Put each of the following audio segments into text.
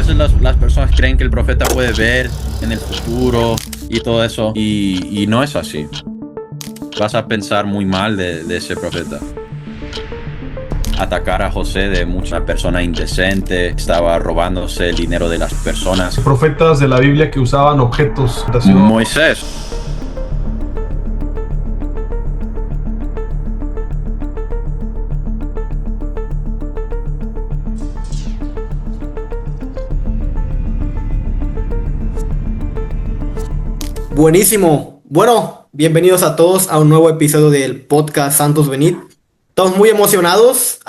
veces las personas creen que el profeta puede ver en el futuro y todo eso, y no es así. Vas a pensar muy mal de ese profeta. Atacar a José de mucha persona indecente, estaba robándose el dinero de las personas. Profetas de la Biblia que usaban objetos. Moisés. Buenísimo. Bueno, bienvenidos a todos a un nuevo episodio del podcast Santos Venid. Estamos muy emocionados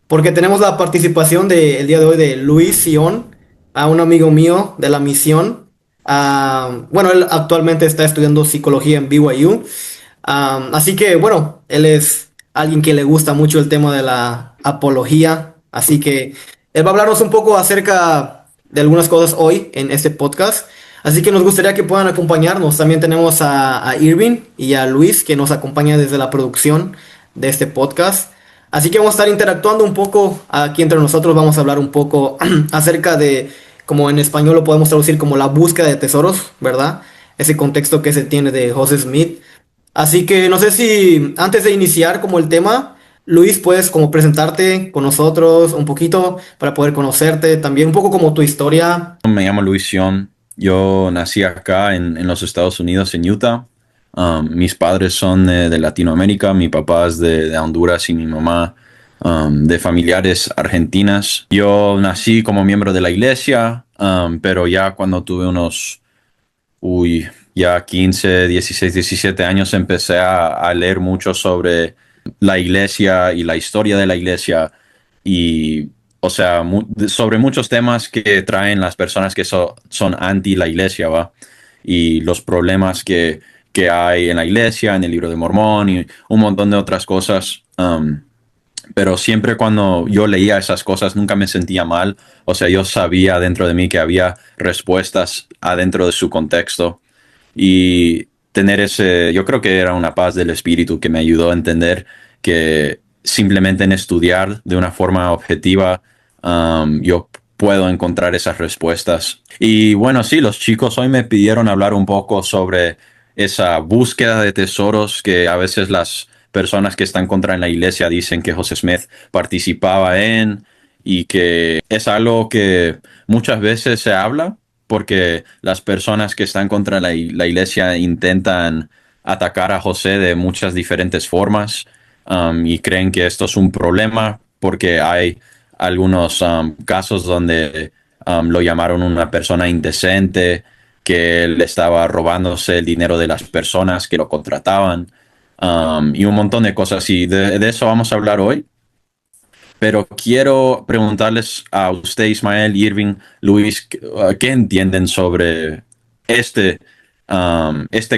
porque tenemos la participación el día de hoy de Luis Sion, a un amigo mío de la misión. Bueno, él actualmente está estudiando psicología en BYU. Así que, bueno, él es alguien que le gusta mucho el tema de la apología. Así que él va a hablarnos un poco acerca de algunas cosas hoy en este podcast. Así que nos gustaría que puedan acompañarnos. También tenemos a Irving y a Luis que nos acompaña desde la producción de este podcast. Así que vamos a estar interactuando un poco aquí entre nosotros. Vamos a hablar un poco acerca de, como en español lo podemos traducir como la búsqueda de tesoros, ¿verdad? Ese contexto que se tiene de José Smith. Así que no sé si antes de iniciar como el tema, Luis, puedes como presentarte con nosotros un poquito para poder conocerte. También un poco como tu historia. Me llamo Luis Sion. Yo nací acá en los Estados Unidos, en Utah. Mis padres son de Latinoamérica. Mi papá es de Honduras y mi mamá de familiares argentinas. Yo nací como miembro de la iglesia, pero ya cuando tuve ya 15, 16, 17 años empecé a leer mucho sobre la iglesia y la historia de la iglesia y, o sea, sobre muchos temas que traen las personas que son anti la iglesia, ¿va? Y los problemas que hay en la iglesia, en el Libro de Mormón y un montón de otras cosas. Pero siempre cuando yo leía esas cosas nunca me sentía mal. O sea, yo sabía dentro de mí que había respuestas adentro de su contexto. Y tener yo creo que era una paz del espíritu que me ayudó a entender que simplemente en estudiar de una forma objetiva, yo puedo encontrar esas respuestas. Y bueno, sí, los chicos hoy me pidieron hablar un poco sobre esa búsqueda de tesoros que a veces las personas que están contra en la iglesia dicen que José Smith participaba en, y que es algo que muchas veces se habla porque las personas que están contra la iglesia intentan atacar a José de muchas diferentes formas, y creen que esto es un problema porque hay algunos casos donde lo llamaron una persona indecente, que él estaba robándose el dinero de las personas que lo contrataban, y un montón de cosas. Y de eso vamos a hablar hoy. Pero quiero preguntarles a usted, Ismael, Irving, Luis, ¿qué entienden sobre este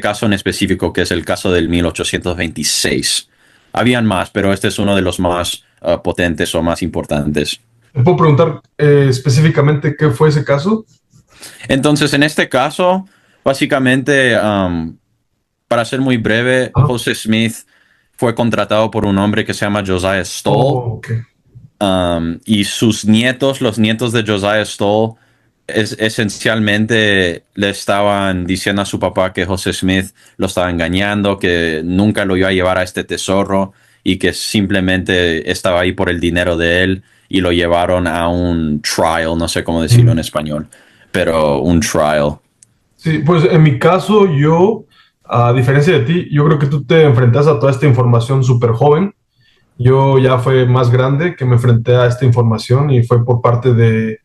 caso en específico, que es el caso del 1826? Habían más, pero este es uno de los más potentes o más importantes. ¿Me puedo preguntar específicamente qué fue ese caso? Entonces, en este caso, básicamente, para ser muy breve, Ah, José Smith fue contratado por un hombre que se llama Josiah Stowell. oh, ok. Y sus nietos, los nietos de Josiah Stowell, esencialmente le estaban diciendo a su papá que José Smith lo estaba engañando, que nunca lo iba a llevar a este tesoro y que simplemente estaba ahí por el dinero de él, y lo llevaron a un trial, no sé cómo decirlo en español, pero un trial. Sí, pues en mi caso, yo, a diferencia de ti, yo creo que tú te enfrentas a toda esta información súper joven. Yo ya fue más grande que me enfrenté a esta información y fue por parte de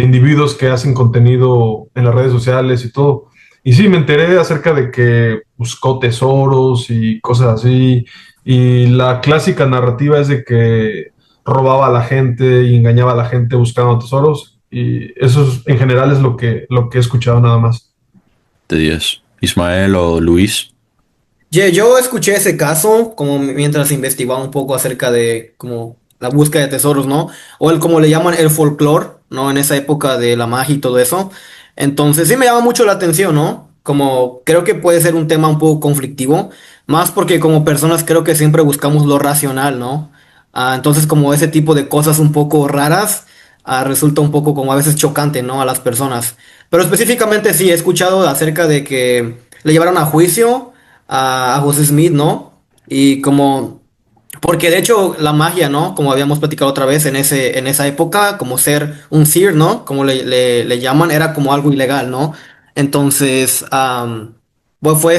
individuos que hacen contenido en las redes sociales y todo. Y sí, me enteré acerca de que buscó tesoros y cosas así. Y la clásica narrativa es de que robaba a la gente y engañaba a la gente buscando tesoros. Y eso en general es lo que he escuchado nada más. De 10. Ismael o Luis. Yo escuché ese caso como mientras investigaba un poco acerca de como la búsqueda de tesoros, ¿no? O el como le llaman el folclore, ¿no? En esa época de la magia y todo eso. Entonces sí me llama mucho la atención, ¿no? Como creo que puede ser un tema un poco conflictivo, más porque como personas creo que siempre buscamos lo racional, ¿no? Entonces como ese tipo de cosas un poco raras, resulta un poco como a veces chocante, ¿no? A las personas. Pero específicamente sí, he escuchado acerca de que le llevaron a juicio a José Smith, ¿no? Y como, porque de hecho la magia, ¿no? Como habíamos platicado otra vez en esa época, como ser un seer, ¿no? Como le llaman, era como algo ilegal, ¿no? Entonces, pues fue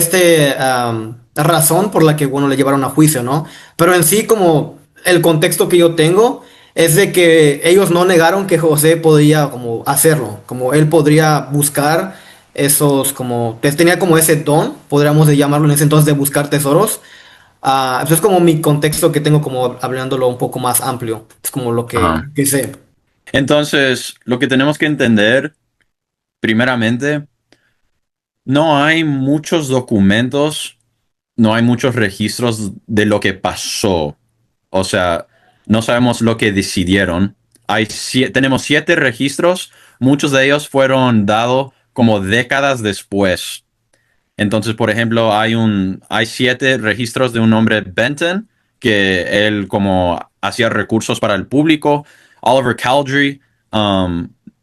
razón por la que, bueno, le llevaron a juicio, ¿no? Pero en sí, como el contexto que yo tengo es de que ellos no negaron que José podía como hacerlo, como él podría buscar esos, como, tenía como ese don, podríamos de llamarlo en ese entonces, de buscar tesoros. Eso es como mi contexto que tengo como hablándolo un poco más amplio, es como lo Ajá. que sé. Entonces, lo que tenemos que entender, primeramente, no hay muchos documentos, no hay muchos registros de lo que pasó. O sea, no sabemos lo que decidieron. Tenemos 7 registros, muchos de ellos fueron dados como décadas después. Entonces, por ejemplo, hay 7 registros de un hombre Benton, que él como hacía recursos para el público. Oliver Cowdery,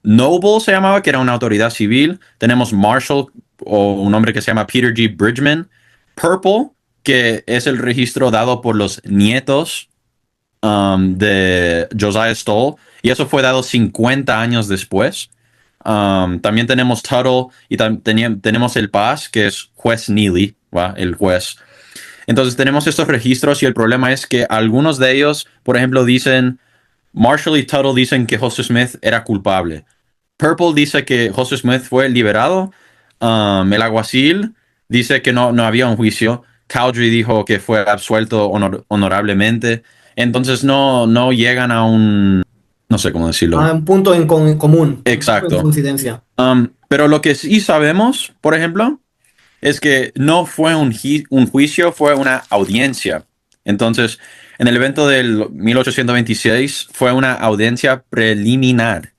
Noble se llamaba, que era una autoridad civil. Tenemos Marshall, o un hombre que se llama Peter G. Bridgman. Purple, que es el registro dado por los nietos de Josiah Stoll, y eso fue dado 50 años después. También tenemos Tuttle y tenemos el Paz, que es juez Neely, ¿va? El juez. Entonces tenemos estos registros y el problema es que algunos de ellos, por ejemplo, dicen, Marshall y Tuttle dicen que Joseph Smith era culpable. Purple dice que Joseph Smith fue liberado. El alguacil dice que no había un juicio. Cowdery dijo que fue absuelto honorablemente. Entonces no llegan a no sé cómo decirlo. Un punto en común, un punto en Exacto. coincidencia. Pero lo que sí sabemos, por ejemplo, es que no fue un juicio, fue una audiencia. Entonces, en el evento del 1826 fue una audiencia preliminar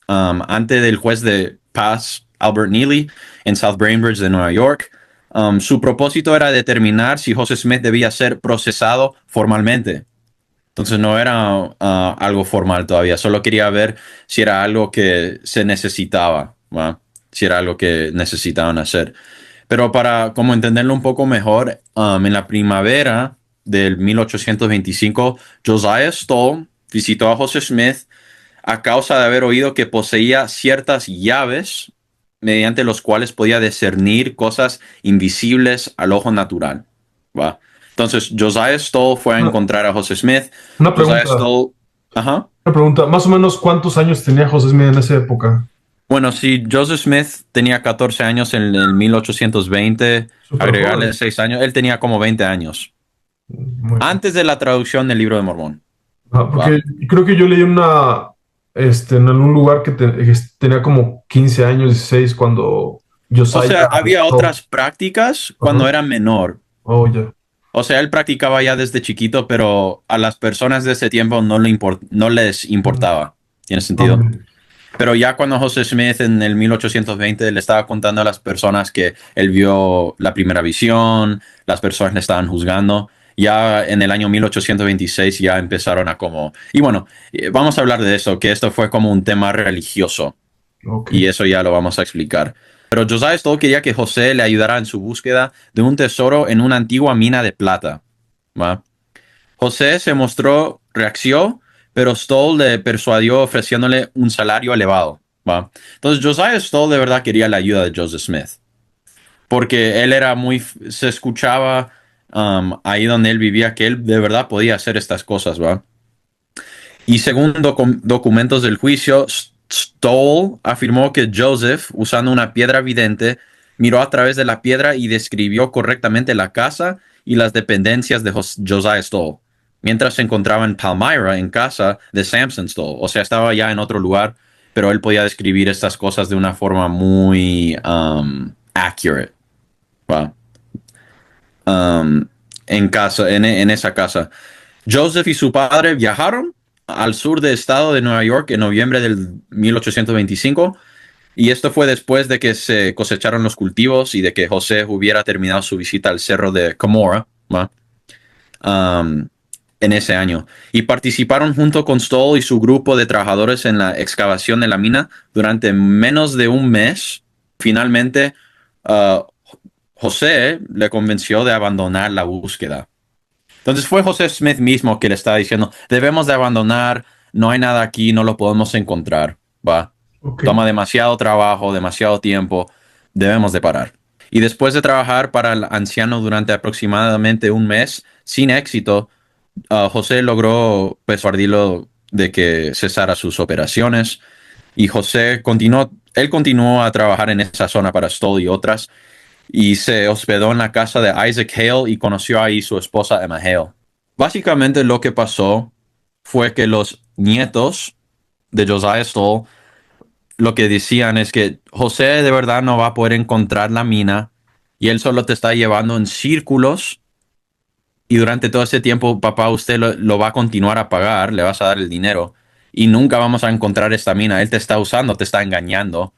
ante del juez de paz Albert Neely en South Bainbridge de Nueva York. Su propósito era determinar si Joseph Smith debía ser procesado formalmente. Entonces no era algo formal todavía, solo quería ver si era algo que se necesitaba, ¿va? Si era algo que necesitaban hacer. Pero para como entenderlo un poco mejor, en la primavera del 1825, Josiah Stoll visitó a Joseph Smith a causa de haber oído que poseía ciertas llaves mediante los cuales podía discernir cosas invisibles al ojo natural, ¿va? Entonces, Josiah Stoll fue a Una, encontrar a Joseph Smith. una Josiah pregunta, Stoll, ajá. una pregunta. Más o menos, ¿cuántos años tenía José Smith en esa época? Bueno, si Joseph Smith tenía 14 años en el 1820, Súper agregarle joven. 6 años, él tenía como 20 años. Muy bien. Antes de la traducción del libro de Mormón, ¿va? Porque creo que yo leí en algún lugar que tenía como 15 años, 16 cuando O Josiah sea, había arrestó. otras prácticas cuando Ajá. era menor. Oh, ya. O sea, él practicaba ya desde chiquito, pero a las personas de ese tiempo no les Mm, importaba. ¿Tiene ok. sentido? Pero ya cuando José Smith en el 1820 le estaba contando a las personas que él vio la primera visión, las personas le estaban juzgando, ya en el año 1826 ya empezaron a como... Y bueno, vamos a hablar de eso, que esto fue como un tema religioso Ok. y eso ya lo vamos a explicar. Pero Josiah Stoll quería que José le ayudara en su búsqueda de un tesoro en una antigua mina de plata, ¿va? José se mostró, reacció, pero Stoll le persuadió ofreciéndole un salario elevado, ¿va? Entonces Josiah Stoll de verdad quería la ayuda de Joseph Smith, porque él era se escuchaba ahí donde él vivía que él de verdad podía hacer estas cosas, ¿va? Y según documentos del juicio, Stoll afirmó que Joseph, usando una piedra vidente, miró a través de la piedra y describió correctamente la casa y las dependencias de Josiah Stoll, mientras se encontraba en Palmyra, en casa de Samson Stoll. O sea, estaba ya en otro lugar, pero él podía describir estas cosas de una forma muy accurate. ¿Va? Um, en esa casa. Joseph y su padre viajaron al sur del estado de Nueva York en noviembre del 1825 y esto fue después de que se cosecharon los cultivos y de que José hubiera terminado su visita al cerro de Cumorah, ¿va? Um, en ese año y participaron junto con Stoll y su grupo de trabajadores en la excavación de la mina durante menos de un mes. Finalmente, uh, José le convenció de abandonar la búsqueda. Entonces fue José Smith mismo que le estaba diciendo, debemos de abandonar, no hay nada aquí, no lo podemos encontrar, va. Ok. Toma demasiado trabajo, demasiado tiempo, debemos de parar. Y después de trabajar para el anciano durante aproximadamente un mes, sin éxito, José logró persuadirlo de que cesara sus operaciones y él continuó a trabajar en esa zona para Stoll y otras y se hospedó en la casa de Isaac Hale y conoció ahí su esposa Emma Hale. Básicamente lo que pasó fue que los nietos de Josiah Stoll lo que decían es que José de verdad no va a poder encontrar la mina y él solo te está llevando en círculos y durante todo ese tiempo, papá, usted lo va a continuar a pagar, le vas a dar el dinero y nunca vamos a encontrar esta mina. Él te está usando, te está engañando.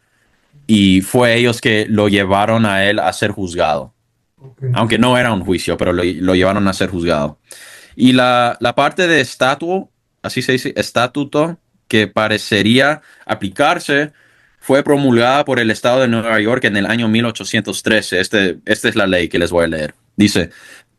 Y fue ellos que lo llevaron a él a ser juzgado. Ok. Aunque no era un juicio, pero lo llevaron a ser juzgado. Y la parte de estatuto, así se dice, estatuto, que parecería aplicarse, fue promulgada por el estado de Nueva York en el año 1813. Esta es la ley que les voy a leer. Dice,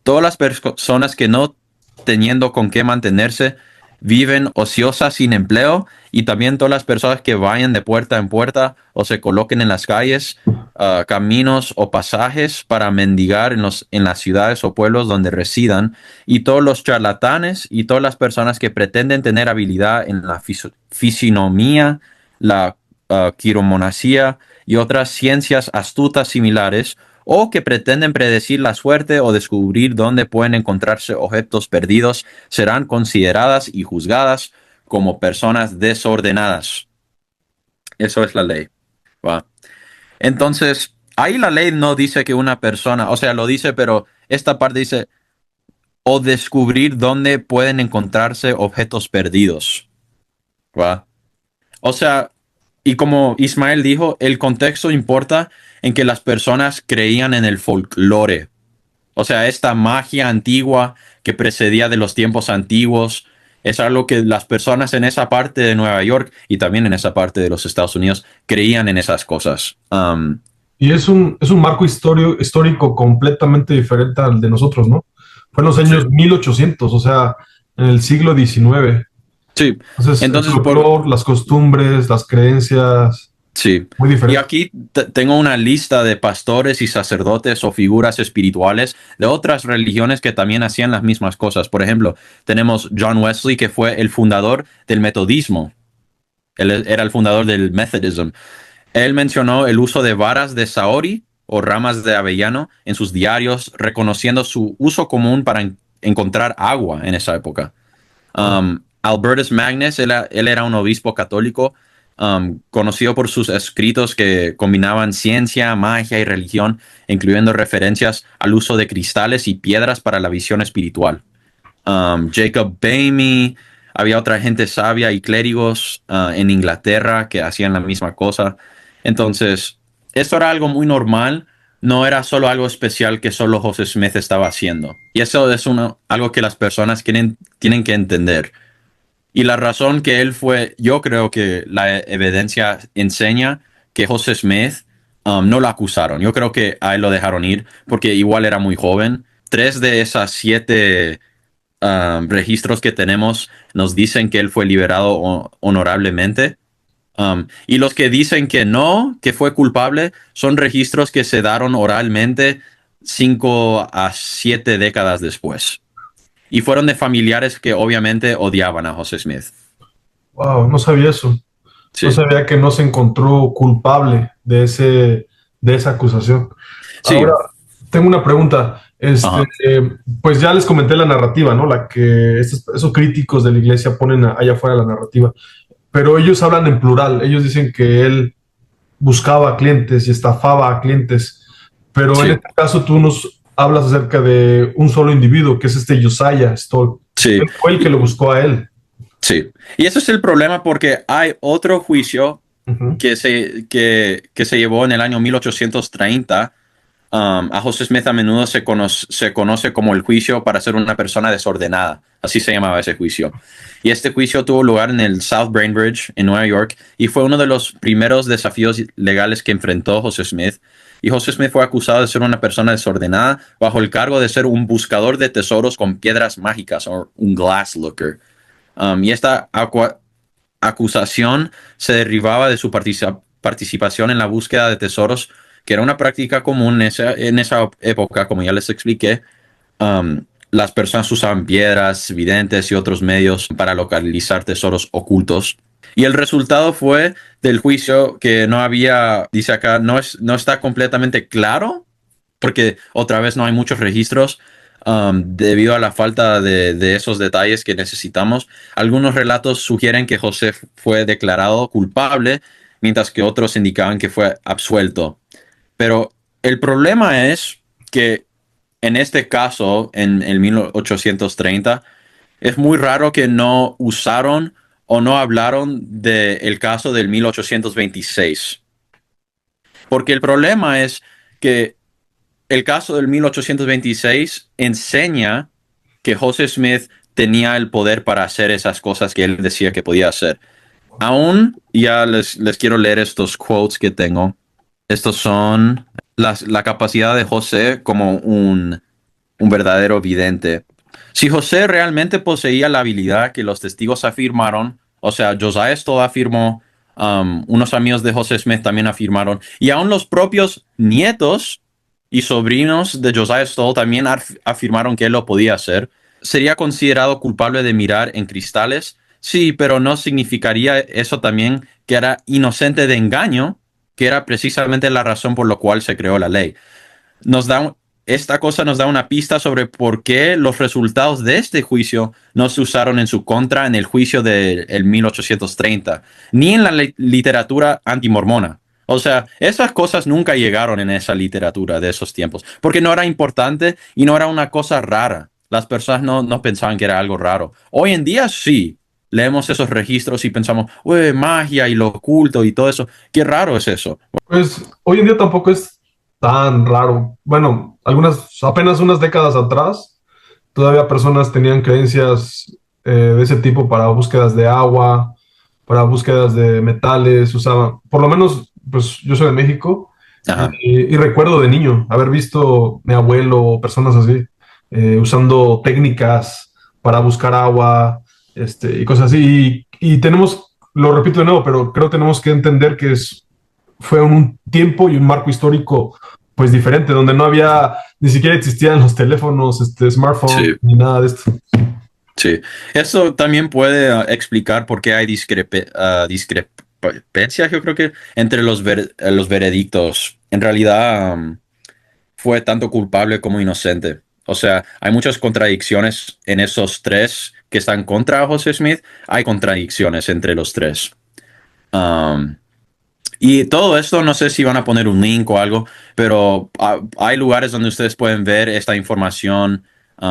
todas las personas que no teniendo con qué mantenerse viven ociosas sin empleo y también todas las personas que vayan de puerta en puerta o se coloquen en las calles, caminos o pasajes para mendigar en las ciudades o pueblos donde residan y todos los charlatanes y todas las personas que pretenden tener habilidad en la fisionomía, la quiromancia y otras ciencias astutas similares o que pretenden predecir la suerte o descubrir dónde pueden encontrarse objetos perdidos, serán consideradas y juzgadas como personas desordenadas. Eso es la ley. ¿Va? Entonces, ahí la ley no dice que una persona, o sea, lo dice, pero esta parte dice, o descubrir dónde pueden encontrarse objetos perdidos. ¿Va? O sea, y como Ismael dijo, el contexto importa en que las personas creían en el folclore. O sea, esta magia antigua que precedía de los tiempos antiguos es algo que las personas en esa parte de Nueva York y también en esa parte de los Estados Unidos creían en esas cosas. Y es un marco histórico completamente diferente al de nosotros, ¿no? Fue en los Sí. años 1800, o sea, en el siglo XIX. Sí, Entonces, el entonces, folclore, las costumbres, las creencias, sí. muy Y diferentes. aquí tengo una lista de pastores y sacerdotes o figuras espirituales de otras religiones que también hacían las mismas cosas. Por ejemplo, tenemos John Wesley, que fue el fundador del metodismo. Él era el fundador del Methodism. Él mencionó el uso de varas de saori o ramas de avellano en sus diarios, reconociendo su uso común para encontrar agua en esa época. Ah, Albertus Magnus, él era un obispo católico conocido por sus escritos que combinaban ciencia, magia y religión, incluyendo referencias al uso de cristales y piedras para la visión espiritual. Jacob Boehme, había otra gente sabia y clérigos en Inglaterra que hacían la misma cosa. Entonces, esto era algo muy normal, no era solo algo especial que solo José Smith estaba haciendo. Y eso es algo que las personas tienen que entender. Y la razón que él fue, yo creo que la evidencia enseña que José Smith no lo acusaron. Yo creo que a él lo dejaron ir porque igual era muy joven. 3 de esas 7 registros que tenemos nos dicen que él fue liberado honorablemente. Y los que dicen que no, que fue culpable, son registros que se daron oralmente 5 a 7 décadas después. Y fueron de familiares que obviamente odiaban a José Smith. wow, no sabía eso. No Sí, sabía que no se encontró culpable de esa acusación. Ahora, sí, tengo una pregunta. ajá, Pues ya les comenté la narrativa, ¿no? La que esos críticos de la iglesia ponen allá afuera la narrativa. Pero ellos hablan en plural. Ellos dicen que él buscaba clientes y estafaba a clientes. Pero en sí, este caso tú nos hablas acerca de un solo individuo, que es este Josiah Stoll. sí, Él fue el que lo buscó a él. sí. Y ese es el problema porque hay otro juicio Ujú. que se llevó en el año 1830. A José Smith a menudo se conoce como el juicio para ser una persona desordenada Así se llamaba ese juicio. Y este juicio tuvo lugar en el South Brain Bridge, en Nueva York, y fue uno de los primeros desafíos legales que enfrentó José Smith. Y José Smith fue acusado de ser una persona desordenada bajo el cargo de ser un buscador de tesoros con piedras mágicas, o un glass looker. Y esta acusación se derivaba de su participación en la búsqueda de tesoros, que era una práctica común en esa época, como ya les expliqué. Las personas usaban piedras, videntes y otros medios para localizar tesoros ocultos. Y el resultado fue del juicio que no había, dice acá, no está completamente claro, porque otra vez no hay muchos registros debido a la falta de esos detalles que necesitamos. Algunos relatos sugieren que José fue declarado culpable, mientras que otros indicaban que fue absuelto. Pero el problema es que en este caso, en el 1830, es muy raro que no usaron o no hablaron del caso del 1826. Porque el problema es que el caso del 1826 enseña que José Smith tenía el poder para hacer esas cosas que él decía que podía hacer. Aún ya les quiero leer estos quotes que tengo. Estos son la capacidad de José como un verdadero vidente. Si José realmente poseía la habilidad que los testigos afirmaron, o sea, Josiah Stoll afirmó, unos amigos de José Smith también afirmaron, y aún los propios nietos y sobrinos de Josiah Stoll también afirmaron que él lo podía hacer. ¿Sería considerado culpable de mirar en cristales? Sí, pero no significaría eso también que era inocente de engaño, que era precisamente la razón por la cual se creó la ley. Nos da Esta cosa nos da una pista sobre por qué los resultados de este juicio no se usaron en su contra en el juicio del 1830, ni en la literatura antimormona. O sea, esas cosas nunca llegaron en esa literatura de esos tiempos, porque no era importante y no era una cosa rara. Las personas no pensaban que era algo raro. Hoy en día sí. Leemos esos registros y pensamos, uy, magia y lo oculto y todo eso. Qué raro es eso. Pues hoy en día tampoco es tan raro. Bueno, apenas unas décadas atrás, todavía personas tenían creencias de ese tipo para búsquedas de agua, para búsquedas de metales, usaban, por lo menos, pues yo soy de México Ajá. y recuerdo de niño haber visto mi abuelo o personas así usando técnicas para buscar agua, y cosas así. Y tenemos, lo repito de nuevo, pero creo que tenemos que entender que fue un tiempo y un marco histórico pues diferente, donde no había, ni siquiera existían los teléfonos, smartphone, Sí. ni nada de esto. Sí, eso también puede explicar por qué hay discrepancias, yo creo que, entre los veredictos. En realidad, fue tanto culpable como inocente. O sea, hay muchas contradicciones en esos tres que están contra José Smith. Hay contradicciones entre los tres. Um, y todo esto, no sé si van a poner un link o algo, pero hay lugares donde ustedes pueden ver esta información.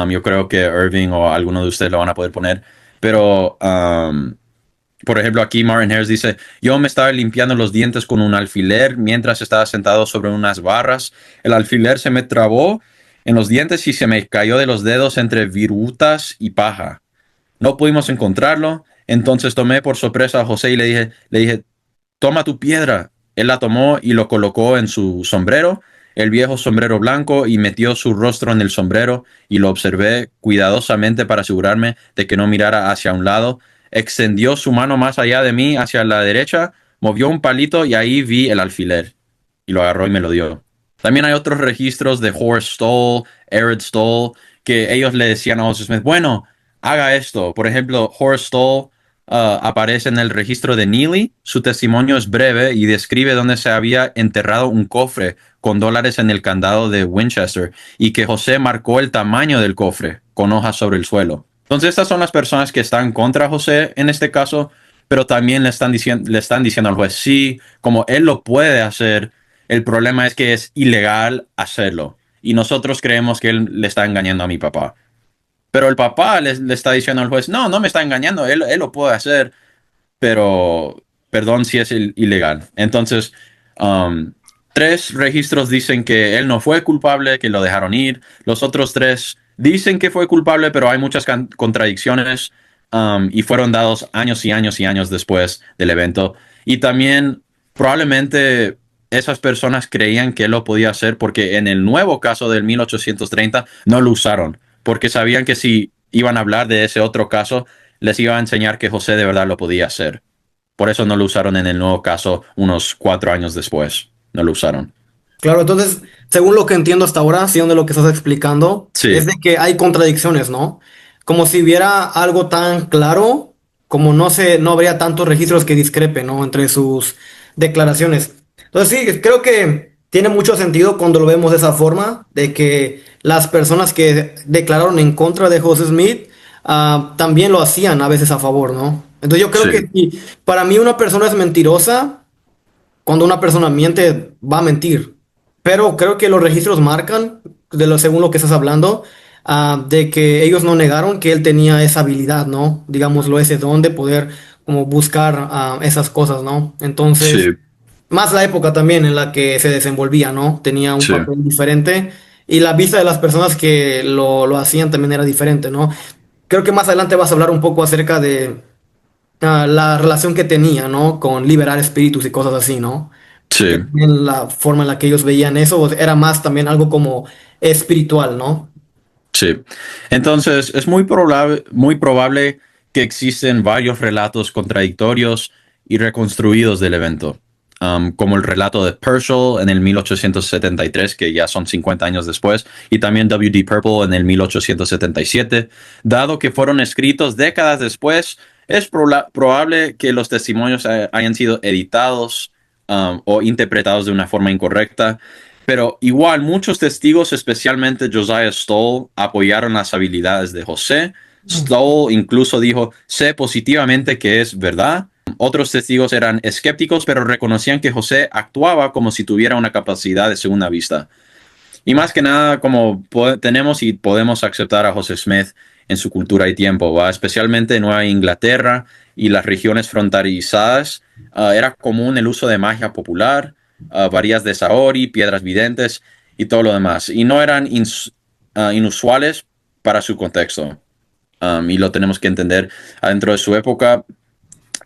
Yo creo que Irving o alguno de ustedes lo van a poder poner. Pero, por ejemplo, aquí Martin Harris dice, yo me estaba limpiando los dientes con un alfiler mientras estaba sentado sobre unas barras. El alfiler se me trabó en los dientes y se me cayó de los dedos entre virutas y paja. No pudimos encontrarlo. Entonces tomé por sorpresa a José y le dije, toma tu piedra. Él la tomó y lo colocó en su sombrero, el viejo sombrero blanco, y metió su rostro en el sombrero y lo observé cuidadosamente para asegurarme de que no mirara hacia un lado. Extendió su mano más allá de mí, hacia la derecha, movió un palito y ahí vi el alfiler. Y lo agarró y me lo dio. También hay otros registros de Horace Stoll, Eric Stoll, que ellos le decían a Joseph Smith, bueno, haga esto. Por ejemplo, Horace Stoll aparece en el registro de Neely. Su testimonio es breve y describe dónde se había enterrado un cofre con dólares en el candado de Winchester y que José marcó el tamaño del cofre con hojas sobre el suelo. Entonces estas son las personas que están contra José en este caso, pero también le están diciendo al juez, sí, como él lo puede hacer, el problema es que es ilegal hacerlo. Y nosotros creemos que él le está engañando a mi papá. Pero el papá le está diciendo al juez, no me está engañando, él lo puede hacer, pero perdón si es ilegal. Entonces, tres registros dicen que él no fue culpable, que lo dejaron ir. Los otros tres dicen que fue culpable, pero hay muchas contradicciones y fueron dados años y años y años después del evento. Y también probablemente esas personas creían que él lo podía hacer porque en el nuevo caso del 1830 no lo usaron, porque sabían que si iban a hablar de ese otro caso, les iba a enseñar que José de verdad lo podía hacer. Por eso no lo usaron en el nuevo caso unos 4 años después. No lo usaron. Claro, entonces, según lo que entiendo hasta ahora, sí, de lo que estás explicando, es Sí, de que hay contradicciones, ¿no? Como si hubiera algo tan claro, como no habría tantos registros que discrepen, ¿no? Entre sus declaraciones. Entonces, sí, creo que tiene mucho sentido cuando lo vemos de esa forma, de que las personas que declararon en contra de José Smith, también lo hacían a veces a favor, ¿no? Entonces, yo creo que sí, si para mí una persona es mentirosa, cuando una persona miente, va a mentir. Pero creo que los registros marcan, según lo que estás hablando, de que ellos no negaron que él tenía esa habilidad, ¿no? Digámoslo, ese don de poder como buscar esas cosas, ¿no? Entonces, sí, más la época también en la que se desenvolvía, ¿no? Tenía un sí, papel diferente y la vista de las personas que lo hacían también era diferente, ¿no? Creo que más adelante vas a hablar un poco acerca de la relación que tenía, ¿no? Con liberar espíritus y cosas así, ¿no? Que sí. también la forma en la que ellos veían eso era más también algo como espiritual, ¿no? Sí. Entonces, es muy probable que existen varios relatos contradictorios y reconstruidos del evento, como el relato de Purcell en el 1873, que ya son 50 años después, y también W. D. Purple en el 1877. Dado que fueron escritos décadas después, es probable que los testimonios hayan sido editados, o interpretados de una forma incorrecta. Pero igual, muchos testigos, especialmente Josiah Stoll, apoyaron las habilidades de José. Stoll incluso dijo, sé positivamente que es verdad. Otros testigos eran escépticos, pero reconocían que José actuaba como si tuviera una capacidad de segunda vista. Y más que nada, como tenemos y podemos aceptar a José Smith en su cultura y tiempo, ¿va? Especialmente en Nueva Inglaterra y las regiones fronterizadas, era común el uso de magia popular, varillas de Saori, piedras videntes y todo lo demás. Y no eran inusuales para su contexto. Y lo tenemos que entender dentro de su época.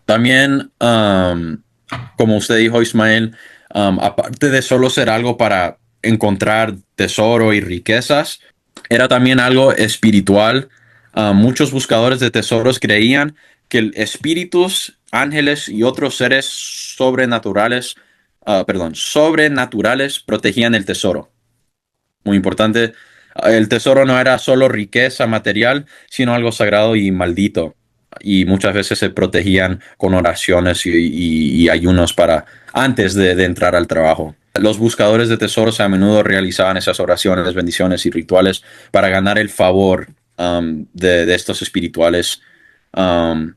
También, como usted dijo, Ismael, aparte de solo ser algo para encontrar tesoro y riquezas, era también algo espiritual. Muchos buscadores de tesoros creían que espíritus, ángeles y otros seres sobrenaturales protegían el tesoro. Muy importante. El tesoro no era solo riqueza material, sino algo sagrado y maldito. Y muchas veces se protegían con oraciones y ayunos para antes de entrar al trabajo. Los buscadores de tesoros a menudo realizaban esas oraciones, bendiciones y rituales para ganar el favor de estos espirituales. Um,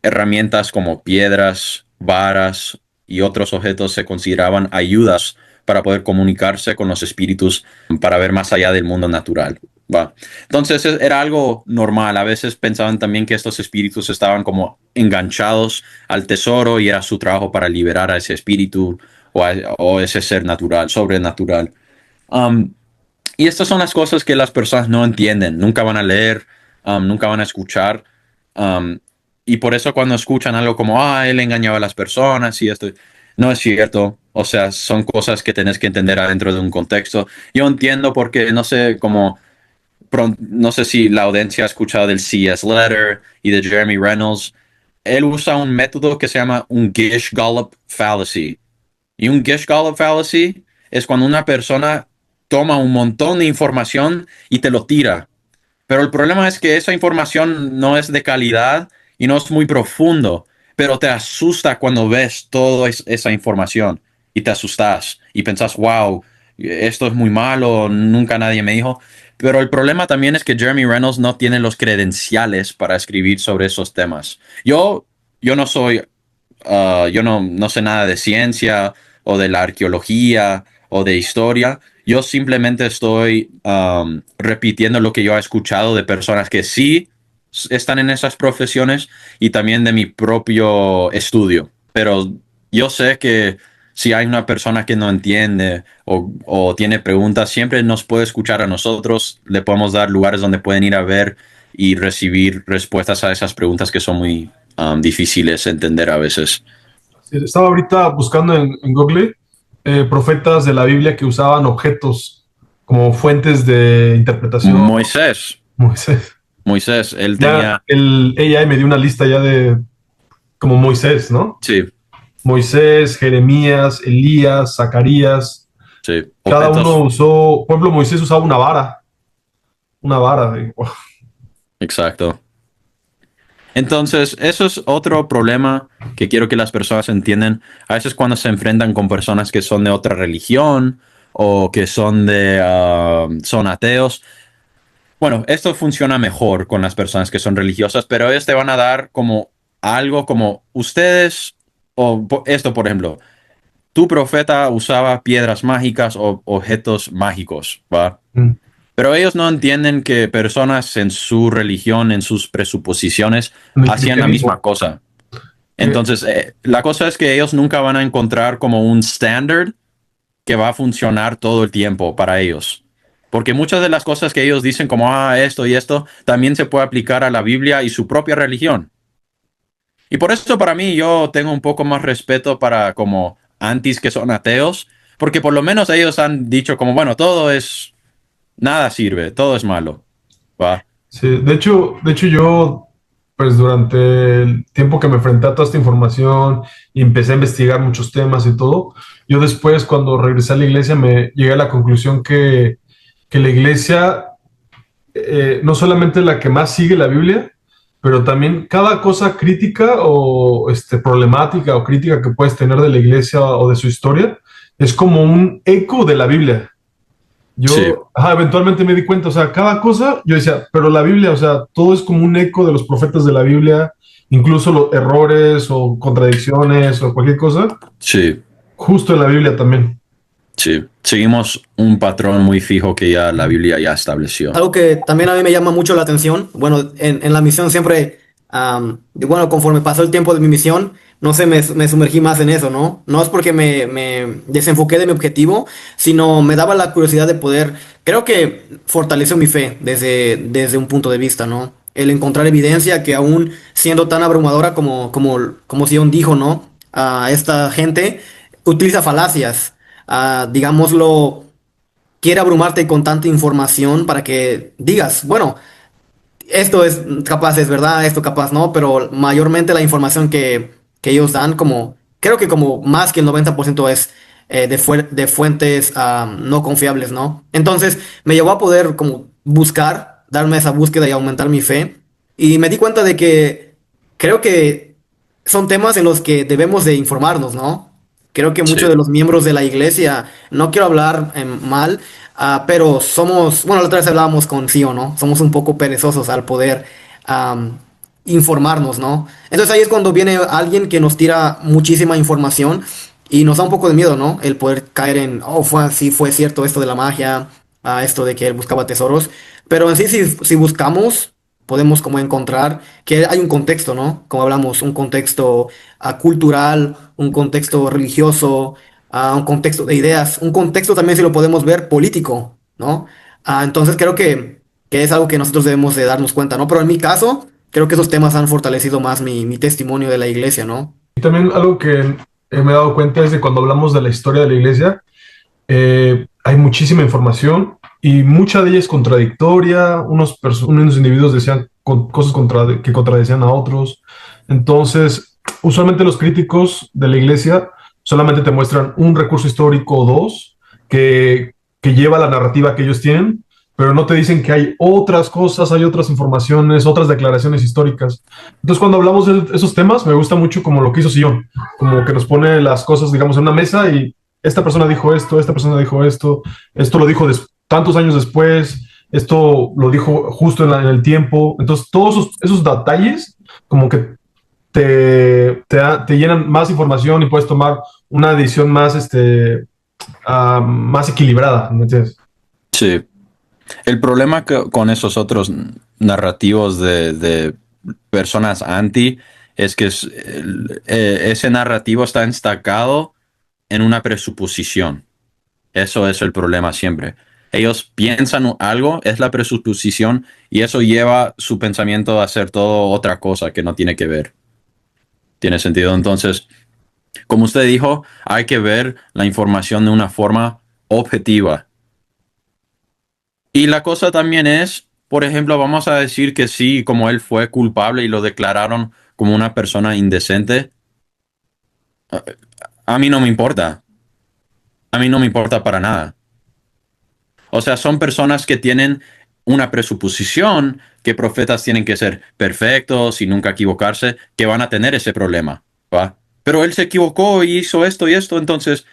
Herramientas como piedras, varas y otros objetos se consideraban ayudas para poder comunicarse con los espíritus para ver más allá del mundo natural. ¿Va? Entonces era algo normal. A veces pensaban también que estos espíritus estaban como enganchados al tesoro y era su trabajo para liberar a ese espíritu o ese ser natural, sobrenatural. Um, y estas son las cosas que las personas no entienden, nunca van a leer, nunca van a escuchar. um, y por eso cuando escuchan algo como, él engañaba a las personas y esto, no es cierto. O sea, son cosas que tenés que entender adentro de un contexto. Yo entiendo porque no sé cómo, no sé si la audiencia ha escuchado del C.S. Letter y de Jeremy Reynolds. Él usa un método que se llama un Gish-Gallop Fallacy. Y un Gish-Gallop Fallacy es cuando una persona toma un montón de información y te lo tira. Pero el problema es que esa información no es de calidad y no es muy profundo, pero te asusta cuando ves toda esa información y te asustas y pensás, wow, esto es muy malo, nunca nadie me dijo. Pero el problema también es que Jeremy Reynolds no tiene los credenciales para escribir sobre esos temas. Yo no soy, yo no sé nada de ciencia o de la arqueología o de historia. Yo simplemente estoy repitiendo lo que yo he escuchado de personas que sí están en esas profesiones y también de mi propio estudio. Pero yo sé que si hay una persona que no entiende o tiene preguntas, siempre nos puede escuchar a nosotros. Le podemos dar lugares donde pueden ir a ver y recibir respuestas a esas preguntas que son muy difíciles de entender a veces. Sí, estaba ahorita buscando en Google profetas de la Biblia que usaban objetos como fuentes de interpretación. Moisés, Moisés. Moisés, él Ya tenía, el AI me dio una lista ya de como Moisés, ¿no? sí, Moisés, Jeremías, Elías, Zacarías. sí, Cada uno objetos, usó, por ejemplo, Moisés usaba una vara. Wow. exacto. Entonces, eso es otro problema que quiero que las personas entiendan. A veces cuando se enfrentan con personas que son de otra religión o que son ateos. Bueno, esto funciona mejor con las personas que son religiosas, pero ellos te van a dar como algo como ustedes, esto por ejemplo, tu profeta usaba piedras mágicas o objetos mágicos, ¿va? Mm. Pero ellos no entienden que personas en su religión, en sus presuposiciones, En el hacían la misma cristianismo. cosa. Que, Entonces, la cosa es que ellos nunca van a encontrar como un estándar que va a funcionar todo el tiempo para ellos. Porque muchas de las cosas que ellos dicen como esto y esto, también se puede aplicar a la Biblia y su propia religión. Y por eso para mí yo tengo un poco más respeto para como antis que son ateos, porque por lo menos ellos han dicho como, bueno, nada sirve, todo es malo. ¿Va? sí, de hecho yo, pues durante el tiempo que me enfrenté a toda esta información y empecé a investigar muchos temas y todo, yo después cuando regresé a la iglesia me llegué a la conclusión que la iglesia no solamente es la que más sigue la Biblia, pero también cada cosa crítica o problemática o crítica que puedes tener de la iglesia o de su historia es como un eco de la Biblia. Sí, Yo, eventualmente me di cuenta, o sea, cada cosa, yo decía, pero la Biblia, o sea, todo es como un eco de los profetas de la Biblia, incluso los errores o contradicciones o cualquier cosa, sí, justo en la Biblia también. sí. Seguimos un patrón muy fijo que ya la Biblia ya estableció. Algo que también a mí me llama mucho la atención, bueno, en la misión siempre, bueno, conforme pasó el tiempo de mi misión, no sé, me sumergí más en eso, ¿no? No es porque me desenfoqué de mi objetivo, sino me daba la curiosidad de poder, creo que fortaleció mi fe desde un punto de vista, ¿no? El encontrar evidencia que aún siendo tan abrumadora como Sion dijo, ¿no? Esta gente utiliza falacias, digámoslo, quiere abrumarte con tanta información para que digas, bueno, esto es capaz es verdad, esto capaz no, pero mayormente la información que ellos dan, como creo que como más que el 90% es de fuentes no confiables, ¿no? Entonces me llevó a poder como buscar, darme esa búsqueda y aumentar mi fe. Y me di cuenta de que creo que son temas en los que debemos de informarnos, ¿no? Creo que muchos Sí, de los miembros de la iglesia, no quiero hablar mal, pero somos, bueno, la otra vez hablábamos con Sio, ¿no? Somos un poco perezosos al poder am, informarnos, ¿no? Entonces ahí es cuando viene alguien que nos tira muchísima información y nos da un poco de miedo, ¿no? El poder caer en, oh, fue así, fue cierto esto de la magia, esto de que él buscaba tesoros. Pero en sí, si buscamos, podemos como encontrar que hay un contexto, ¿no? Como hablamos, un contexto cultural, un contexto religioso, un contexto de ideas, un contexto también si lo podemos ver político, ¿no? Entonces creo que es algo que nosotros debemos de darnos cuenta, ¿no? Pero en mi caso, creo que esos temas han fortalecido más mi testimonio de la iglesia, ¿no? Y también algo que me he dado cuenta es de cuando hablamos de la historia de la iglesia, hay muchísima información y mucha de ella es contradictoria. Unos individuos decían cosas que contradecían a otros. Entonces, usualmente los críticos de la iglesia solamente te muestran un recurso histórico o dos que lleva la narrativa que ellos tienen, pero no te dicen que hay otras cosas, hay otras informaciones, otras declaraciones históricas. Entonces, cuando hablamos de esos temas, me gusta mucho como lo que hizo Sion, como que nos pone las cosas, digamos, en una mesa y esta persona dijo esto, esta persona dijo esto lo dijo tantos años después, esto lo dijo justo en el tiempo. Entonces, todos esos detalles como que te llenan más información y puedes tomar una decisión más, más equilibrada, ¿me entiendes? sí. El problema con esos otros narrativos de personas anti es que ese narrativo está estancado en una presuposición. Eso es el problema siempre. Ellos piensan algo, es la presuposición, y eso lleva su pensamiento a hacer todo otra cosa que no tiene que ver. ¿Tiene sentido? Entonces, como usted dijo, hay que ver la información de una forma objetiva. Y la cosa también es, por ejemplo, vamos a decir que sí, como él fue culpable y lo declararon como una persona indecente, a, a mí no me importa. A mí no me importa para nada. O sea, son personas que tienen una presuposición que profetas tienen que ser perfectos y nunca equivocarse, que van a tener ese problema, ¿va? Pero él se equivocó y hizo esto y esto, entonces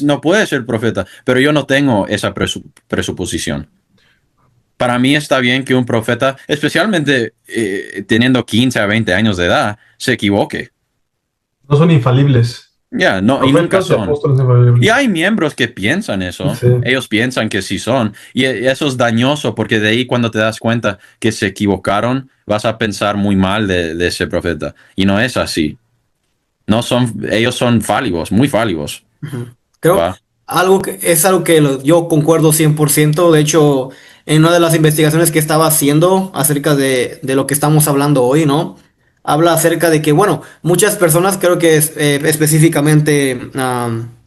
no puede ser profeta. Pero yo no tengo esa presuposición. Para mí está bien que un profeta, especialmente teniendo 15 a 20 años de edad, se equivoque. No son infalibles. Ya, no, y nunca Profetas y son. apóstoles Y infalibles. hay miembros que piensan eso. Sí. Ellos piensan que sí son. Y eso es dañoso porque de ahí cuando te das cuenta que se equivocaron, vas a pensar muy mal de ese profeta. Y no es así. No son, ellos son fálicos, muy fálicos. Ujú. Creo ¿Va? algo que yo concuerdo 100%. De hecho, en una de las investigaciones que estaba haciendo acerca de lo que estamos hablando hoy, ¿no? Habla acerca de que, bueno, muchas personas, creo que es, específicamente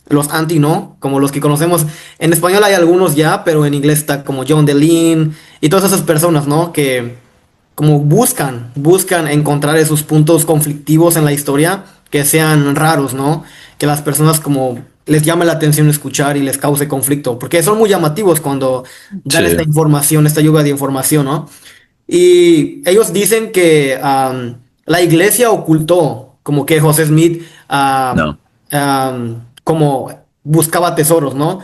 los anti, ¿no? Como los que conocemos. En español hay algunos ya, pero en inglés está como John Deline y todas esas personas, ¿no? Que como buscan encontrar esos puntos conflictivos en la historia que sean raros, ¿no? Que las personas como les llame la atención escuchar y les cause conflicto, porque son muy llamativos cuando dan esta Sí, información, esta lluvia de información, ¿no? Y ellos dicen que la iglesia ocultó como que José Smith no. como buscaba tesoros, ¿no?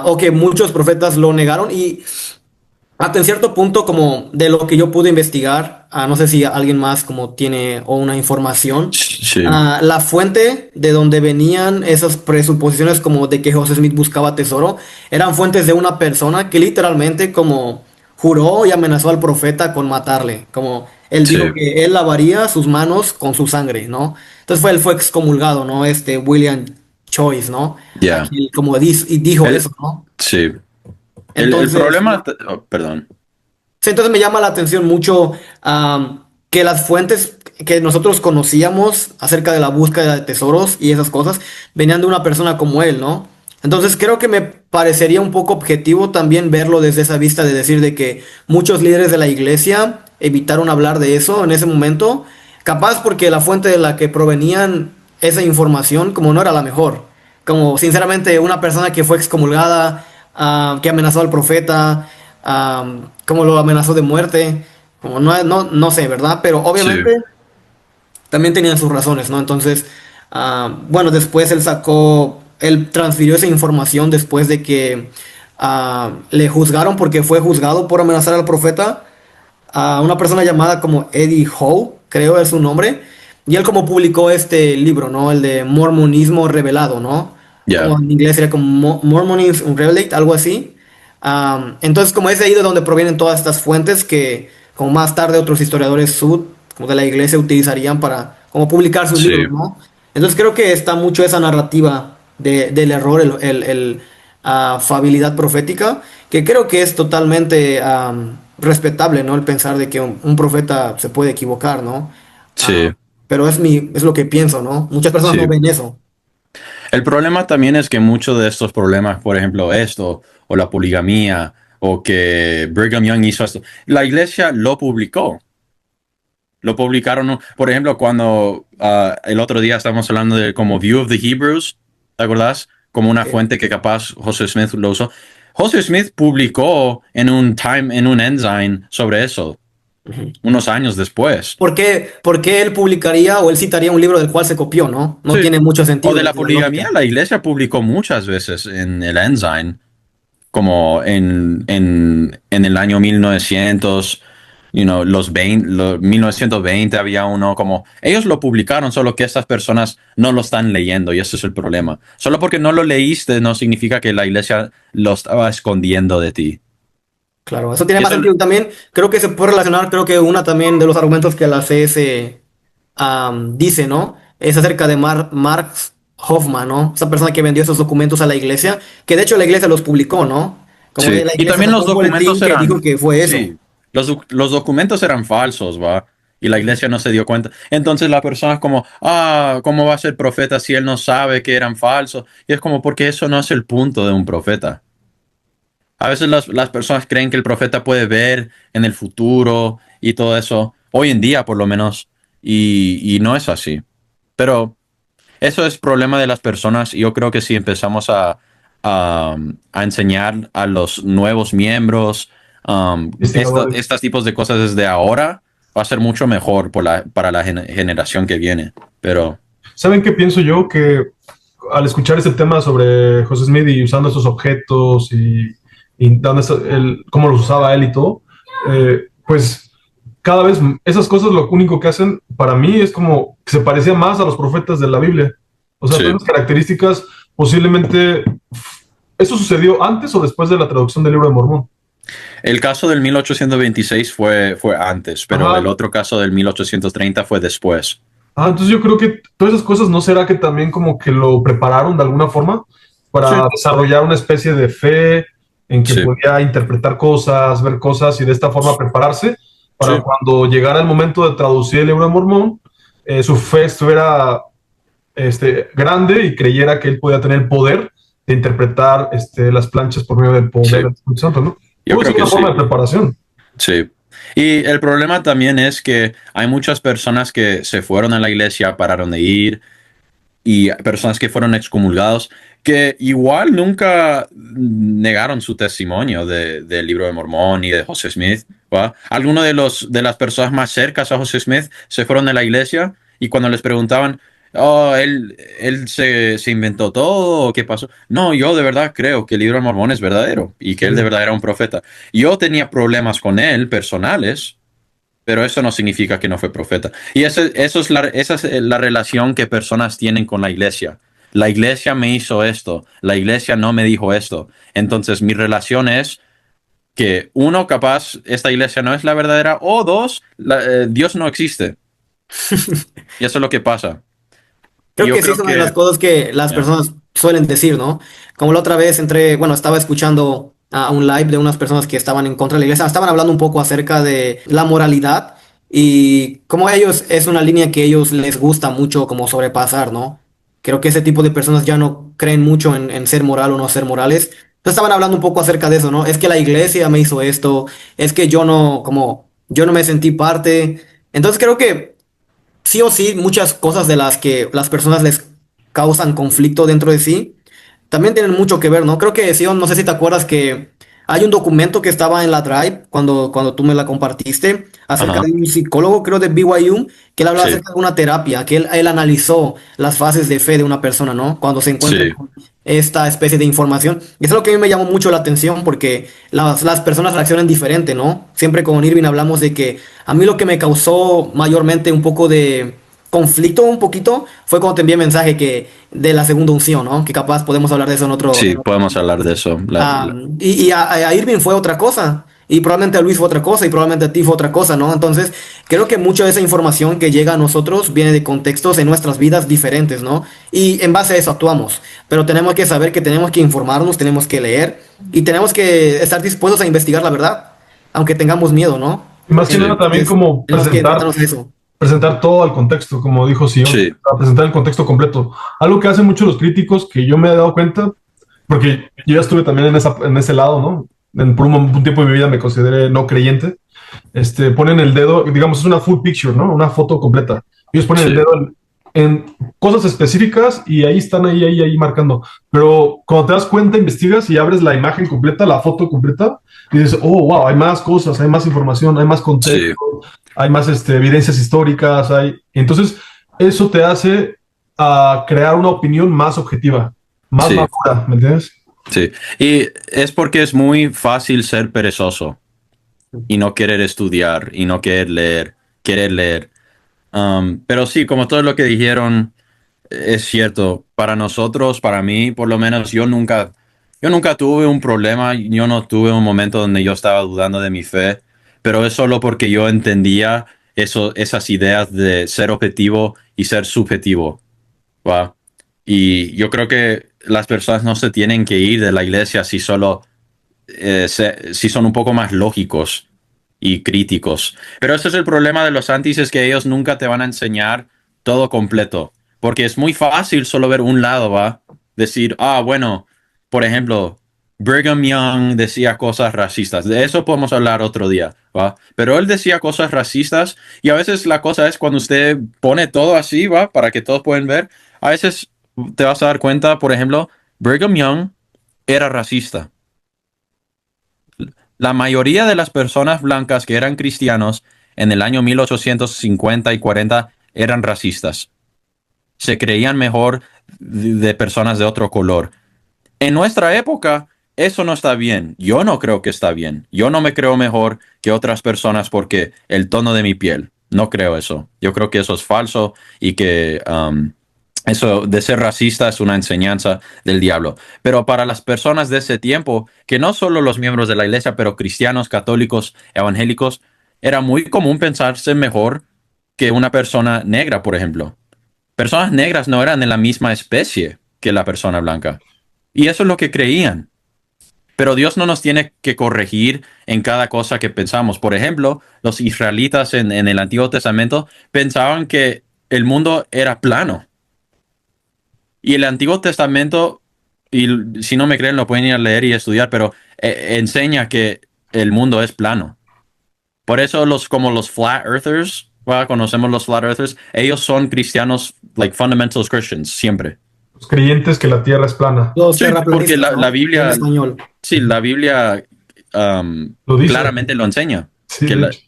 O que muchos profetas lo negaron y hasta en cierto punto, como de lo que yo pude investigar, no sé si alguien más como tiene o una información, Sí, la fuente de donde venían esas presuposiciones como de que José Smith buscaba tesoro, eran fuentes de una persona que literalmente como juró y amenazó al profeta con matarle, como él dijo sí, que él lavaría sus manos con su sangre, ¿no? Entonces él fue excomulgado, ¿no? Este William Choice, ¿no? ya. Aquí como y dijo eso, El, ¿no? sí. El Entonces... problema, oh, perdón. Sí, entonces me llama la atención mucho que las fuentes que nosotros conocíamos acerca de la búsqueda de tesoros y esas cosas venían de una persona como él, ¿no? Entonces creo que me parecería un poco objetivo también verlo desde esa vista de decir de que muchos líderes de la iglesia evitaron hablar de eso en ese momento, capaz porque la fuente de la que provenían esa información como no era la mejor, como sinceramente una persona que fue excomulgada, que amenazó al profeta, como lo amenazó de muerte, como no sé, ¿verdad? Pero Sí, obviamente también tenían sus razones, ¿no? Entonces, bueno, después él transfirió esa información después de que le juzgaron porque fue juzgado por amenazar al profeta a una persona llamada como Eddie Howe, creo es su nombre, y él como publicó este libro, ¿no? El de Mormonismo Revelado, ¿no? Como ya. en inglés sería como Mormonism Revelate, algo así. Entonces, como es de ahí de donde provienen todas estas fuentes que, como más tarde otros historiadores sud, como de la iglesia, utilizarían para, como publicar sus Sí, libros, ¿no? Entonces creo que está mucho esa narrativa del error, fabilidad profética, que creo que es totalmente respetable, ¿no? El pensar de que un profeta se puede equivocar, ¿no? Ah, sí, pero es lo que pienso, ¿no? Muchas personas no sí. ven eso. El problema también es que muchos de estos problemas, por ejemplo, esto, o la poligamía, o que Brigham Young hizo esto, la iglesia lo publicó. Lo publicaron, ¿no? Por ejemplo, cuando el otro día estábamos hablando de como View of the Hebrews, ¿te acuerdas? Como una Sí. fuente que capaz José Smith lo usó. José Smith publicó en un Ensign sobre eso, Ujú. unos años después. Por qué él publicaría o él citaría un libro del cual se copió, ¿no? No Sí. tiene mucho O de sentido la desde la poligamía, lógica. la iglesia publicó muchas veces en el Ensign, como en el año 1900, los 20, 1920 había uno, como ellos lo publicaron, solo que estas personas no lo están leyendo y ese es el problema. Solo porque no lo leíste no significa que la iglesia lo estaba escondiendo de ti. Claro, eso tiene Y más eso, sentido también. Creo que se puede relacionar, creo que una también de los argumentos que la CS dice, ¿no? Es acerca de Marx. Hoffman, ¿no? Esa persona que vendió esos documentos a la iglesia, que de hecho la iglesia los publicó, ¿no? Como Sí, la y iglesia también sacó los un boletín documentos que dijo eran, que fue eso. sí, los documentos eran falsos, ¿va? Y la iglesia no se dio cuenta. Entonces la persona es como, ¿cómo va a ser profeta si él no sabe que eran falsos? Y es como, porque eso no es el punto de un profeta. A veces las personas creen que el profeta puede ver en el futuro y todo eso, hoy en día por lo menos, y no es así. Pero eso es problema de las personas. Yo creo que si empezamos a, a enseñar a los nuevos miembros Investigadores. estos tipos de cosas desde ahora, va a ser mucho mejor para la generación que viene. Pero ¿Saben qué pienso yo? Que al escuchar este tema sobre José Smith y usando esos objetos y dando cómo los usaba él y todo, pues cada vez esas cosas lo único que hacen para mí es como que se parecía más a los profetas de la Biblia. O sea, todas sí, las características posiblemente... ¿Eso sucedió antes o después de la traducción del libro de Mormón? el caso del 1826 fue antes, pero el Ajá. otro caso del 1830 fue después. Entonces yo creo que todas esas cosas no será que también como que lo prepararon de alguna forma Sí, para desarrollar una especie de fe en que sí, podía interpretar cosas, ver cosas y de esta forma prepararse para sí, cuando llegara el momento de traducir el libro de Mormón, su fe estuviera grande y creyera que él podía tener el poder de interpretar las planchas por medio del poder sí. del Espíritu Santo, ¿no? Yo Puede creo ser que una forma sí. de preparación. Sí. Y el problema también es que hay muchas personas que se fueron a la iglesia, pararon de ir, y personas que fueron excomulgados, que igual nunca negaron su testimonio del libro de Mormón y de José Smith. ¿Va? Algunos de las personas más cercanas a José Smith se fueron de la iglesia y cuando les preguntaban, él se inventó todo, ¿o qué pasó? No, yo de verdad creo que el libro de Mormón es verdadero y que Sí. él de verdad era un profeta. Yo tenía problemas con él personales, pero eso no significa que no fue profeta. Y esa es la relación que personas tienen con la iglesia. La iglesia me hizo esto, la iglesia no me dijo esto. Entonces mi relación es que uno, capaz, esta iglesia no es la verdadera, o dos, Dios no existe. Y eso es lo que pasa. Y Creo yo que sí creo es una de las que, cosas que las ya, personas suelen decir, ¿no? Como la otra vez bueno, estaba escuchando a un live de unas personas que estaban en contra de la iglesia, estaban hablando un poco acerca de la moralidad y como ellos es una línea que ellos les gusta mucho como sobrepasar, ¿no? Creo que ese tipo de personas ya no creen mucho en ser moral o no ser morales. Entonces estaban hablando un poco acerca de eso, ¿no? Es que la iglesia me hizo esto, es que yo no me sentí parte. Entonces creo que sí o sí, muchas cosas de las que las personas les causan conflicto dentro de sí, también tienen mucho que ver, ¿no? Creo que Sion, no sé si te acuerdas que hay un documento que estaba en la Drive cuando tú me la compartiste, acerca de ajá, un psicólogo, creo de BYU, que él hablaba sí, acerca de una terapia, que él analizó las fases de fe de una persona, ¿no? Cuando se encuentra sí, con esta especie de información. Y eso es lo que a mí me llamó mucho la atención porque las personas reaccionan diferente, ¿no? Siempre con Irving hablamos de que a mí lo que me causó mayormente un poco de conflicto un poquito fue cuando te envié mensaje que de la segunda unción, ¿no? Que capaz podemos hablar de eso en otro. sí, podemos hablar de eso. Y a Irving fue otra cosa. Y probablemente a Luis fue otra cosa. Y probablemente a ti fue otra cosa, ¿no? Entonces, creo que mucha de esa información que llega a nosotros viene de contextos en nuestras vidas diferentes, ¿no? Y en base a eso actuamos. Pero tenemos que saber que tenemos que informarnos, tenemos que leer y tenemos que estar dispuestos a investigar la verdad, aunque tengamos miedo, ¿no? Y más que nada Sí, también Entonces, como tenemos que enfrentarnos a eso. presentar todo el contexto, como dijo Sion, sí, a presentar el contexto completo. Algo que hacen mucho los críticos, que yo me he dado cuenta, porque yo ya estuve también en ese lado, ¿no? Por un tiempo de mi vida me consideré no creyente. Ponen el dedo, digamos, es una full picture, ¿no? Una foto completa. Ellos ponen el sí, dedo en cosas específicas y ahí están ahí marcando. Pero cuando te das cuenta, investigas y abres la imagen completa, la foto completa, y dices, oh, wow, hay más cosas, hay más información, hay más sí, contexto, hay más evidencias históricas, entonces eso te hace crear una opinión más objetiva, más sí, madura, ¿me entiendes? sí. Y es porque es muy fácil ser perezoso y no querer estudiar y no querer leer. Pero sí, como todo lo que dijeron, es cierto. Para nosotros, para mí, por lo menos, yo nunca tuve un problema. Yo no tuve un momento donde yo estaba dudando de mi fe, pero es solo porque yo entendía esas ideas de ser objetivo y ser subjetivo, ¿va? Y yo creo que las personas no se tienen que ir de la iglesia si solo si son un poco más lógicos y críticos. Pero ese es el problema de los antis, es que ellos nunca te van a enseñar todo completo. Porque es muy fácil solo ver un lado, ¿va? Decir, bueno, por ejemplo, Brigham Young decía cosas racistas. De eso podemos hablar otro día, ¿va? Pero él decía cosas racistas y a veces la cosa es cuando usted pone todo así, ¿va? Para que todos puedan ver. A veces te vas a dar cuenta, por ejemplo, Brigham Young era racista. La mayoría de las personas blancas que eran cristianos en el año 1850 y 40 eran racistas. Se creían mejor de personas de otro color. En nuestra época, eso no está bien. Yo no creo que está bien. Yo no me creo mejor que otras personas porque el tono de mi piel. No creo eso. Yo creo que eso es falso y que eso de ser racista es una enseñanza del diablo. Pero para las personas de ese tiempo, que no solo los miembros de la iglesia, pero cristianos, católicos, evangélicos, era muy común pensarse mejor que una persona negra, por ejemplo. Personas negras no eran de la misma especie que la persona blanca. Y eso es lo que creían. Pero Dios no nos tiene que corregir en cada cosa que pensamos. Por ejemplo, los israelitas en el Antiguo Testamento pensaban que el mundo era plano. Y el Antiguo Testamento, y si no me creen, lo pueden ir a leer y estudiar, pero enseña que el mundo es plano. Por eso como los flat earthers, ¿verdad? Conocemos los flat earthers, ellos son cristianos, like fundamentalist Christians, siempre. Los creyentes que la tierra es plana. Los Sí, porque terraplanistas, ¿no? la Biblia, En español. sí, la Biblia Lo dice. claramente lo enseña. Sí, Que de hecho.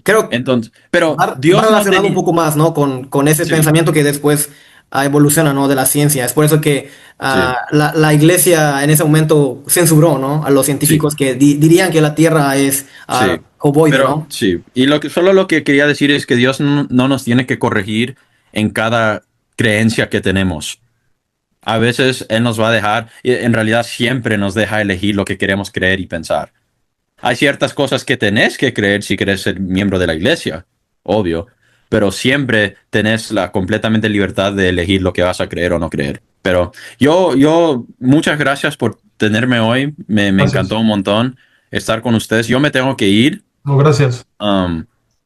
Creo que entonces, pero va Dios no relacionado un tenía. poco más, ¿no? Con ese Sí, pensamiento que después evoluciona, ¿no? De la ciencia. Es por eso que sí, la iglesia en ese momento censuró, ¿no? A los sí, científicos que dirían que la Tierra es sí. ovoide, Pero ¿no? sí. Y solo lo que quería decir es que Dios no nos tiene que corregir en cada creencia que tenemos. A veces Él nos va a dejar, y en realidad siempre nos deja elegir lo que queremos creer y pensar. Hay ciertas cosas que tenés que creer si querés ser miembro de la iglesia, obvio, pero siempre tenés la completamente libertad de elegir lo que vas a creer o no creer. Pero muchas gracias por tenerme hoy. Me Gracias. encantó un montón estar con ustedes. Yo me tengo que ir. No, gracias.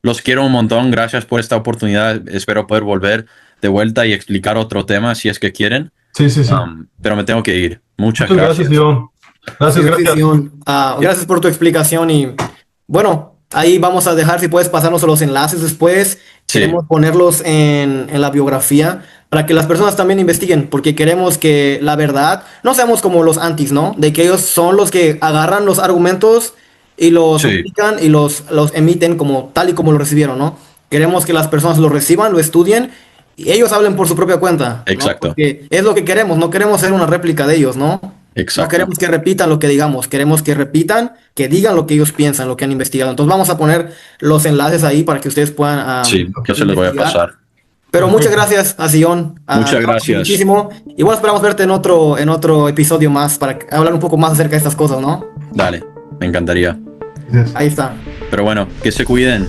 Los quiero un montón. Gracias por esta oportunidad. Espero poder volver de vuelta y explicar otro tema si es que quieren. Sí, sí, sí. Pero me tengo que ir. Muchas Muchas gracias, gracias. León. Gracias, Sí, gracias. Sion. Gracias por tu explicación y bueno, ahí vamos a dejar si puedes pasarnos los enlaces después. Sí, Queremos ponerlos en la biografía para que las personas también investiguen, porque queremos que la verdad, no seamos como los antis, ¿no? De que ellos son los que agarran los argumentos y los sí, explican y los emiten como tal y como lo recibieron, ¿no? Queremos que las personas lo reciban, lo estudien y ellos hablen por su propia cuenta, ¿no? exacto, Porque es lo que queremos, no queremos ser una réplica de ellos, ¿no? No exacto. queremos que repitan lo que digamos, queremos que repitan, que digan lo que ellos piensan, lo que han investigado. Entonces vamos a poner los enlaces ahí para que ustedes puedan Sí, yo se los voy a investigar. pasar. Pero muchas gracias a Sion. Muchas gracias. Muchísimo. Y bueno, esperamos verte en otro episodio más para hablar un poco más acerca de estas cosas, ¿no? Dale, me encantaría. Gracias. Ahí está. Pero bueno, que se cuiden.